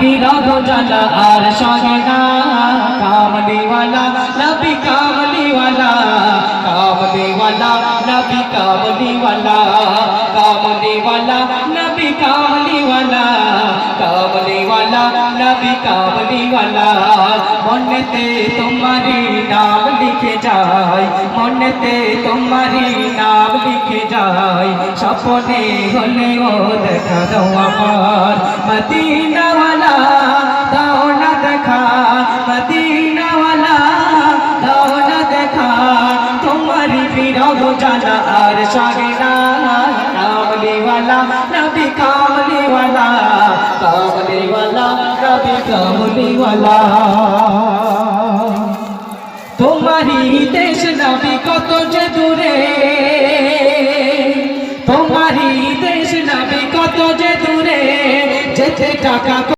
বিরহ জ্বালা আর সহে না। কামলিওয়ালা নবী কামলিওয়ালা, কামলিওয়ালা নবী কামলিওয়ালা, কামলিওয়ালা নবী কামলিওয়ালা, কামলিওয়ালা নবী কামলিওয়ালা। মনেতে তোমারি নাম লিখে যায়, মনেতে তোমারি নাম লিখে যায়। স্বপ্নে হলেও দেখা দাও আমার মদিনাওয়ালা, দাও না দেখা মদিনাওয়ালা, দাও না দেখা। তোমারি বিরহ জ্বালা আর সহে না। কামলিওয়ালা নবী কামলিওয়ালা, কামলিওয়ালা নবী কামলিওয়ালা। তোমারি দেশ নবী কত যে দূরে, তোমারি দেশ নবী কত যে দূরে, যেতে টাকা